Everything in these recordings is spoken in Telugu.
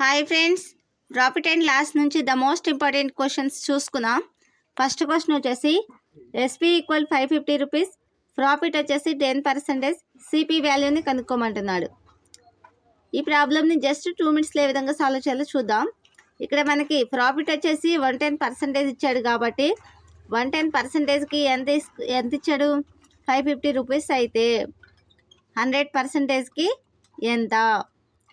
Hi friends, profit and loss నుంచి ద మోస్ట్ ఇంపార్టెంట్ క్వశ్చన్స్ చూసుకుందాం. ఫస్ట్ క్వశ్చన్ వచ్చేసి ఎస్పీ ఈక్వల్ 550 రూపీస్, ప్రాఫిట్ వచ్చేసి 10%, సిపి వాల్యూని కనుక్కోమంటున్నాడు. ఈ ప్రాబ్లమ్ని జస్ట్ 2 మినిట్స్లో ఏ విధంగా సాల్వ్ చేయాలో చూద్దాం. ఇక్కడ మనకి ప్రాఫిట్ వచ్చేసి 110% ఇచ్చాడు కాబట్టి 110%కి ఎంత ఇచ్చాడు? 550 రూపీస్ అయితే 100%కి ఎంత?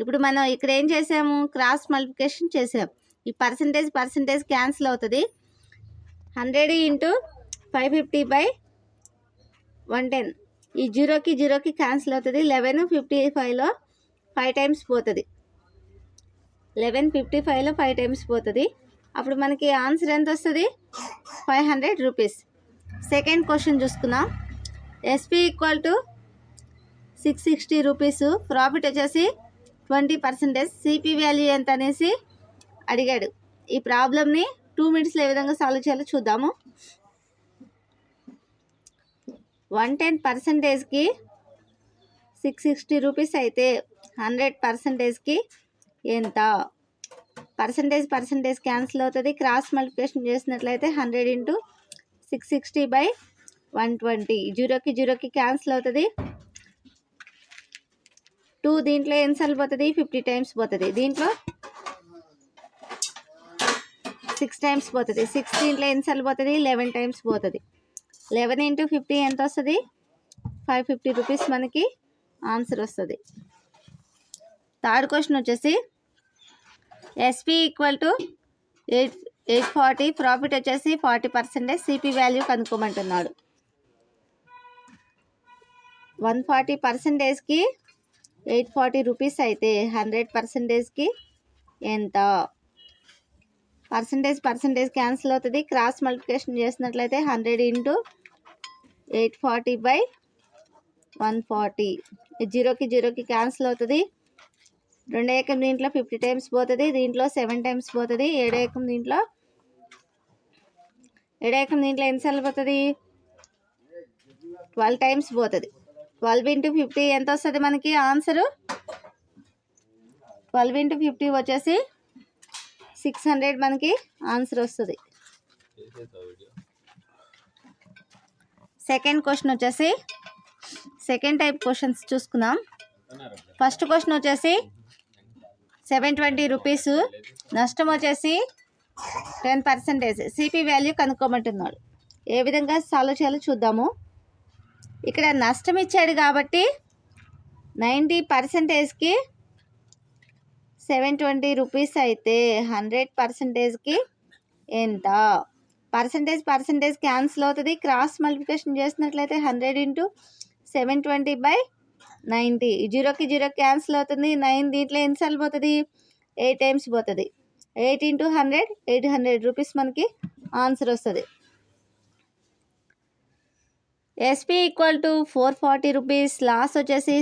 ఇప్పుడు మనం ఇక్కడ ఏం చేసాము? క్రాస్ మల్టిప్లికేషన్ చేసాం. ఈ పర్సంటేజ్ క్యాన్సిల్ అవుతుంది. 100 ఇంటూ 550/110, ఈ జీరోకి క్యాన్సిల్ అవుతుంది. 1155లో 5 టైమ్స్ పోతుంది. 1155లో 5 టైమ్స్ పోతుంది. అప్పుడు మనకి ఆన్సర్ ఎంత వస్తుంది? 500 రూపీస్. సెకండ్ క్వశ్చన్ చూసుకుందాం. SP equal to 660 rupees, profit వచ్చేసి 20%, సిపి వాల్యూ ఎంత అనేసి అడిగాడు. ఈ ప్రాబ్లమ్ని 2 మినిట్స్లో ఏ విధంగా సాల్వ్ చేయాలో చూద్దాము. 110%కి 660 రూపీస్ అయితే 100%కి ఎంత? పర్సంటేజ్ క్యాన్సిల్ అవుతుంది. క్రాస్ మల్టిప్లికేషన్ చేసినట్లయితే 100 ఇంటూ 660/120, జీరోకి క్యాన్సిల్ అవుతుంది. 2 దీంట్లో ఎన్నిసార్లు పోతుంది? 50 టైమ్స్ పోతుంది. దీంట్లో 6 టైమ్స్ పోతుంది. 6 దీంట్లో ఎన్నిసార్లు పోతుంది? 11 టైమ్స్ పోతుంది. 11 ఇంటూ 50 ఎంత వస్తుంది? 550 రూపీస్ మనకి ఆన్సర్ వస్తుంది. థర్డ్ క్వశ్చన్ వచ్చేసి ఎస్పీ ఈక్వల్ టు 840, ప్రాఫిట్ వచ్చేసి 40%, సిపి వాల్యూ కనుక్కోమంటున్నాడు. 140%కి 840 రూపీస్ అయితే 100%కి ఎంత? పర్సంటేజ్ క్యాన్సిల్ అవుతుంది. క్రాస్ మల్టిప్లికేషన్ చేసినట్లయితే 100 ఇంటూ 840/140, జీరోకి క్యాన్సిల్ అవుతుంది. 2 ఏకం దీంట్లో 50 టైమ్స్ పోతుంది. దీంట్లో 7 టైమ్స్ పోతుంది. 7 ఏకం దీంట్లో ఎన్నిసార్లు పోతుంది? 12 టైమ్స్ పోతుంది. 12 ఇంటూ 50 ఎంత వస్తుంది మనకి ఆన్సరు? 12 ఇంటూ 50 వచ్చేసి 600 మనకి ఆన్సర్ వస్తుంది. సెకండ్ క్వశ్చన్ వచ్చేసి సెకండ్ టైప్ క్వశ్చన్స్ చూసుకుందాం. ఫస్ట్ క్వశ్చన్ వచ్చేసి 720 రూపీస్, నష్టం వచ్చేసి 10%, సిపి వాల్యూ కనుక్కోమంటున్నాడు. ఏ విధంగా సాల్వ్ చేయాలో చూద్దాము. ఇక్కడ నష్టం ఇచ్చాడు కాబట్టి 90%కి 720 రూపీస్ అయితే 100%కి ఎంత? పర్సంటేజ్ క్యాన్సిల్ అవుతుంది. క్రాస్ మల్టిప్లికేషన్ చేసినట్లయితే 100 ఇంటూ 720/90, జీరోకి క్యాన్సిల్ అవుతుంది. 9 దీంట్లో ఎన్నిసార్లు పోతుంది? 8 టైమ్స్ పోతుంది. 8 ఇంటూ 100, 800 రూపీస్ మనకి ఆన్సర్ వస్తుంది. SP equal to 440 rupees, loss వచ్చేసి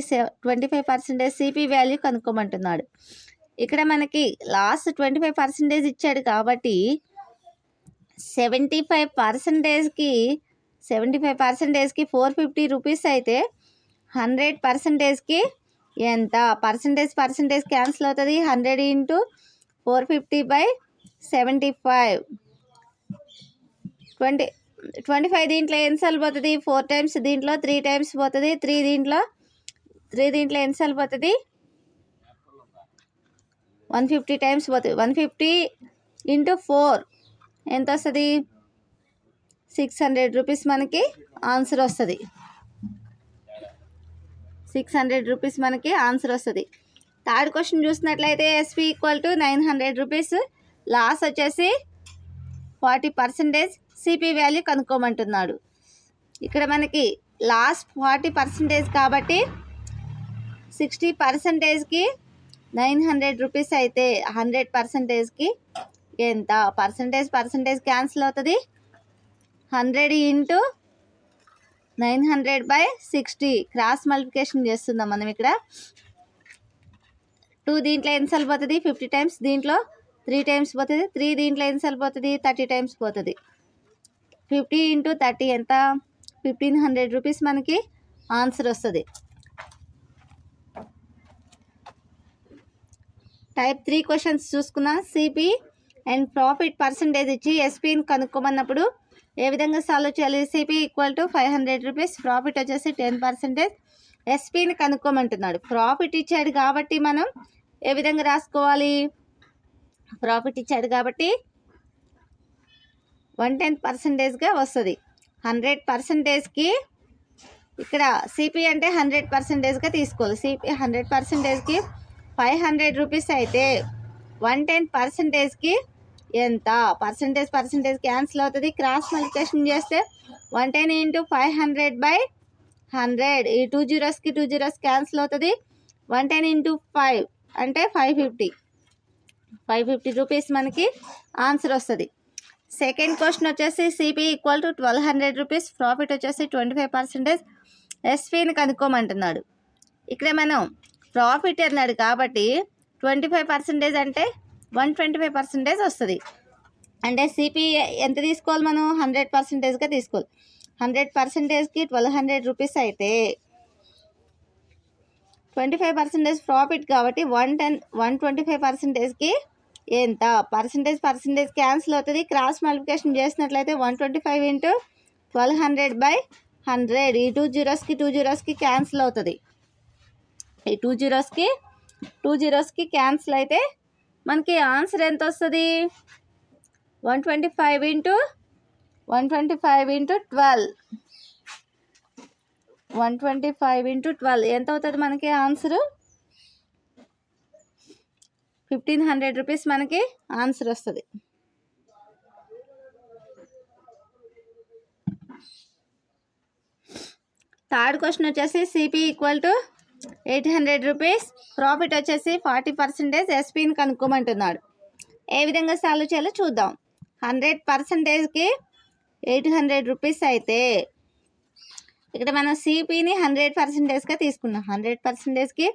25%, సిపి వాల్యూ కనుక్కోమంటున్నాడు. ఇక్కడ మనకి లాస్ 25% ఇచ్చాడు కాబట్టి 75%కి 450 రూపీస్ అయితే 100%కి ఎంత? పర్సంటేజ్ క్యాన్సిల్ అవుతుంది. 100 ఇంటూ 450/75, 25 దీంట్లో ఎన్నిసార్లు పోతుంది? 4 టైమ్స్. దీంట్లో 3 టైమ్స్ పోతుంది. 3 దీంట్లో ఎన్నిసార్లు పోతుంది? 150 టైమ్స్ పోతుంది. 150 ఇంటూ 4 ఎంత వస్తుంది? 600 రూపీస్ మనకి ఆన్సర్ వస్తుంది. 600 రూపీస్ మనకి ఆన్సర్ వస్తుంది. థర్డ్ క్వశ్చన్ చూసినట్లయితే SP equal to 900 rupees, loss వచ్చేసి 40%, సిపి వాల్యూ కనుక్కోమంటున్నాడు. ఇక్కడ మనకి లాస్ 40% కాబట్టి 60%కి 900 రూపీస్ అయితే 100%కి ఎంత? పర్సంటేజ్ క్యాన్సిల్ అవుతుంది. 100 ఇంటూ 900/60, క్రాస్ మల్టిప్లికేషన్ చేస్తున్నాం మనం. ఇక్కడ 2 దీంట్లో ఎన్నిసార్లు పోతుంది? 50 టైమ్స్. దీంట్లో 3 టైమ్స్ పోతుంది. 3 దీంట్లో ఎన్నిసార్లు పోతుంది? 30 టైమ్స్ పోతుంది. 50 ఇంటూ 30 ఎంత? 1500 రూపీస్ మనకి ఆన్సర్ వస్తుంది. టైప్ 3 క్వశ్చన్స్ చూసుకున్నాం. సిపి అండ్ ప్రాఫిట్ పర్సంటేజ్ ఇచ్చి ఎస్పీని కనుక్కోమన్నప్పుడు ఏ విధంగా సాల్వ్ చేయాలి? CP equal to 500 rupees, profit వచ్చేసి 10%, ఎస్పీని కనుక్కోమంటున్నాడు. ప్రాఫిట్ ఇచ్చాడు కాబట్టి మనం ఏ విధంగా రాసుకోవాలి? ప్రాఫిట్ ఇచ్చాడు కాబట్టి 110%గా వస్తుంది. 100%కి ఇక్కడ సిపి అంటే 100%గా తీసుకోవాలి. సిపి 100%కి 500 రూపీస్ అయితే 110%కి ఎంత? పర్సంటేజ్ క్యాన్సిల్ అవుతుంది. క్రాస్ మల్టిప్లికేషన్ చేస్తే 110 ఇంటూ 500/100, ఈ 2 జీరోస్కి 2 జీరోస్ క్యాన్సిల్ అవుతుంది. 110 ఇంటూ 5 అంటే 550 రూపీస్ మనకి ఆన్సర్ వస్తుంది. సెకండ్ క్వశ్చన్ వచ్చేసి CP equal to 1200 rupees, profit వచ్చేసి 25%, ఎస్పీని కనుక్కోమంటున్నాడు. ఇక్కడ మనం ప్రాఫిట్ అన్నాడు కాబట్టి 25% అంటే 125% వస్తుంది. అంటే సిపి ఎంత తీసుకోవాలి? మనం 100%గా తీసుకోవాలి. 100%కి 1200 రూపీస్ అయితే 25% ప్రాఫిట్ కాబట్టి 125%కి ఎంత? పర్సంటేజ్ క్యాన్సిల్ అవుతుంది. క్రాస్ మల్టిప్లికేషన్ చేసినట్లయితే 125 ఇంటూ 1200/100, ఈ 2 జీరోస్కి 2 జీరోస్కి క్యాన్సిల్ అవుతుంది. ఈ 2 జీరోస్కి క్యాన్సిల్ అయితే మనకి ఆన్సర్ ఎంత వస్తుంది? 125 ఇంటూ 12, 125 ఇంటూ 12 ఎంత అవుతుంది మనకి ఆన్సరు? 1500 రూపీస్ మనకి ఆన్సర్ వస్తుంది. థర్డ్ క్వశ్చన్ వచ్చేసి CP equal to 800 rupees, profit వచ్చేసి 40%, ఎస్పీని కనుక్కోమంటున్నాడు. ఏ విధంగా సాల్వ్ చేయాలో చూద్దాం. 100%కి 800 రూపీస్ అయితే ఇక్కడ మనం సిపిని 100%గా తీసుకున్నాం. 100%కి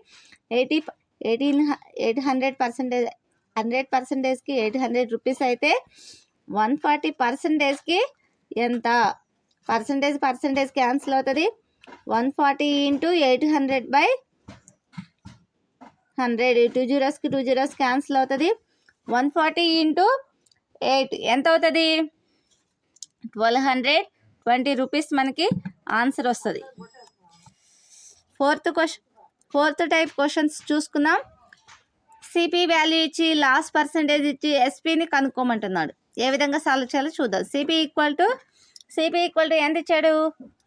100%కి 800 రూపీస్ అయితే 140%కి ఎంత? పర్సంటేజ్ క్యాన్సిల్ అవుతుంది. 140 ఇంటూ 800/100, 2 జీరోస్కి 2 జీరోస్ క్యాన్సిల్ అవుతుంది. 140 ఇంటూ 8 ఎంత అవుతుంది? 1220 రూపీస్ మనకి ఆన్సర్ వస్తుంది. ఫోర్త్ టైప్ క్వశ్చన్స్ చూసుకుందాం. సిపి వాల్యూ ఇచ్చి లాస్ పర్సంటేజ్ ఇచ్చి ఎస్పీని కనుక్కోమంటున్నాడు. ఏ విధంగా సాల్వ్ చేయాలో చూద్దాం. సిపి ఈక్వల్ టు ఎంత ఇచ్చాడు?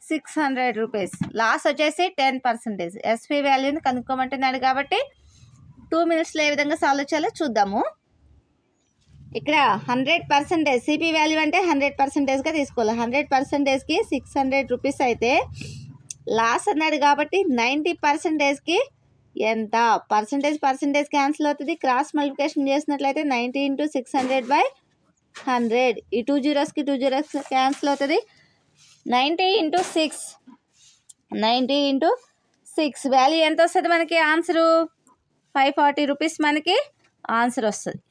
600 రూపీస్, లాస్ వచ్చేసి 10%, ఎస్పీ వాల్యూని కనుక్కోమంటున్నాడు కాబట్టి 2 మినిట్స్లో ఏ విధంగా సాల్వ్ చేయాలో చూద్దాము. ఇక్కడ 100% సిపి వాల్యూ అంటే 100%గా తీసుకోవాలి. 100%కి 600 రూపీస్ అయితే లాస్ అన్నాడు కాబట్టి 90%కి ఎంత? పర్సంటేజ్ క్యాన్సిల్ అవుతుంది. క్రాస్ మల్టిప్లికేషన్ చేసినట్లయితే 90 ఇంటూ 600/100, ఈ 2 జీరోస్కి 2 జీరోస్ క్యాన్సిల్ అవుతుంది. 90 ఇంటూ 6 వాల్యూ ఎంత వస్తుంది మనకి ఆన్సరు? 540 రూపీస్ మనకి ఆన్సర్ వస్తుంది.